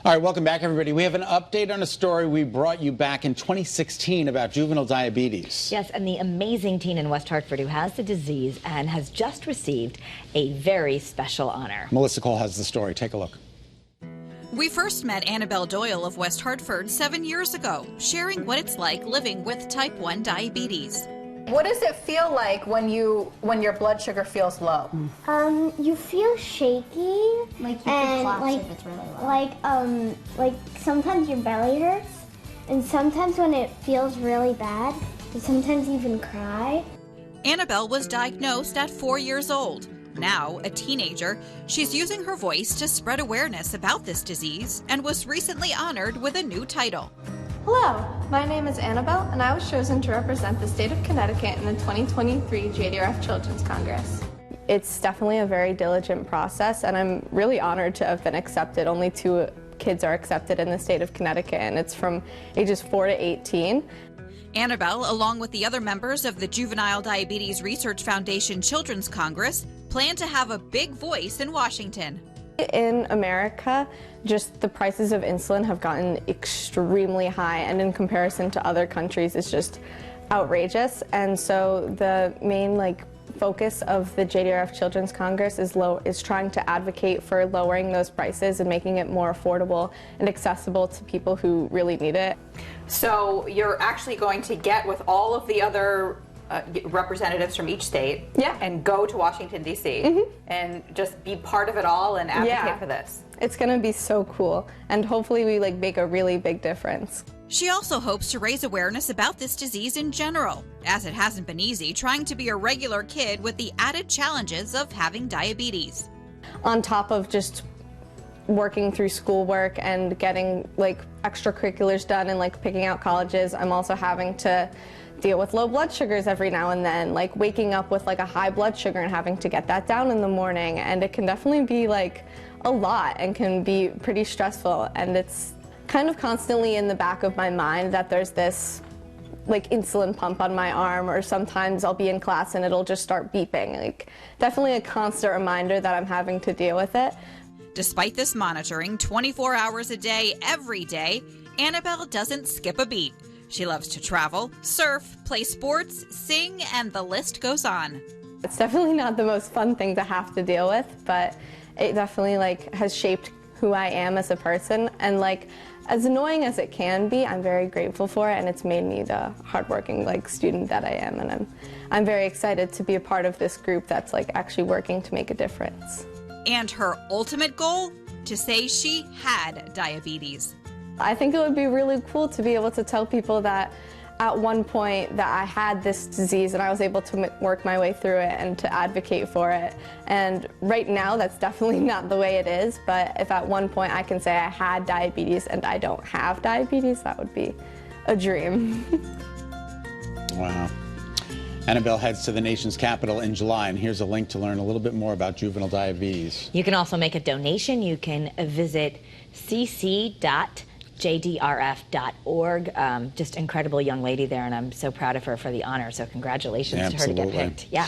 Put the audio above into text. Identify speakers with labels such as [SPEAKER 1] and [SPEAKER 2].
[SPEAKER 1] All right, welcome back, everybody. We have an update on a story we brought you back in 2016 about juvenile diabetes.
[SPEAKER 2] Yes, and the amazing teen in West Hartford who has the disease and has just received a very special honor.
[SPEAKER 1] Melissa Cole has the story. Take a look.
[SPEAKER 3] We first met Annabelle Doyle of West Hartford 7 years ago, sharing what it's like living with type 1 diabetes.
[SPEAKER 4] What does it feel like when your blood sugar feels low?
[SPEAKER 5] You feel shaky.
[SPEAKER 6] Like you can collapse if it's really low.
[SPEAKER 5] Like sometimes your belly hurts, and sometimes when it feels really bad, you sometimes even cry.
[SPEAKER 3] Annabelle was diagnosed at 4 years old. Now, a teenager, she's using her voice to spread awareness about this disease and was recently honored with a new title.
[SPEAKER 7] Hello, my name is Annabelle, and I was chosen to represent the state of Connecticut in the 2023 JDRF Children's Congress. It's definitely a very diligent process, and I'm really honored to have been accepted. Only 2 kids are accepted in the state of Connecticut, and it's from ages 4 to 18.
[SPEAKER 3] Annabelle, along with the other members of the Juvenile Diabetes Research Foundation Children's Congress, plan to have a big voice in Washington.
[SPEAKER 7] In America, just the prices of insulin have gotten extremely high, and in comparison to other countries, it's just outrageous. And so the main focus of the JDRF Children's Congress is trying to advocate for lowering those prices and making it more affordable and accessible to people who really need it.
[SPEAKER 8] So you're actually going to get with all of the other representatives from each state,
[SPEAKER 7] yeah,
[SPEAKER 8] and go to Washington, D.C. And just be part of it all and advocate for this.
[SPEAKER 7] It's going to be so cool, and hopefully we make a really big difference.
[SPEAKER 3] She also hopes to raise awareness about this disease in general, as it hasn't been easy trying to be a regular kid with the added challenges of having diabetes.
[SPEAKER 7] On top of just working through schoolwork and getting extracurriculars done and picking out colleges, I'm also having to deal with low blood sugars every now and then, waking up with a high blood sugar and having to get that down in the morning, and it can definitely be a lot and can be pretty stressful, and it's kind of constantly in the back of my mind that there's this insulin pump on my arm, or sometimes I'll be in class and it'll just start beeping. Definitely a constant reminder that I'm having to deal with it.
[SPEAKER 3] Despite this monitoring 24 hours a day, every day, Annabelle doesn't skip a beat. She loves to travel, surf, play sports, sing, and the list goes on.
[SPEAKER 7] It's definitely not the most fun thing to have to deal with, but it definitely has shaped who I am as a person, and as annoying as it can be, I'm very grateful for it, and it's made me the hardworking student that I am, and I'm very excited to be a part of this group that's actually working to make a difference.
[SPEAKER 3] And her ultimate goal? To say she had diabetes.
[SPEAKER 7] I think it would be really cool to be able to tell people that at one point that I had this disease and I was able to work my way through it and to advocate for it. And right now that's definitely not the way it is, but if at one point I can say I had diabetes and I don't have diabetes, that would be a dream.
[SPEAKER 1] Wow. Annabelle heads to the nation's capital in July, and here's a link to learn a little bit more about juvenile diabetes.
[SPEAKER 2] You can also make a donation. You can visit cc.jdrf.org. Just incredible young lady there, and I'm so proud of her for the honor. So congratulations to her to get picked. Yeah.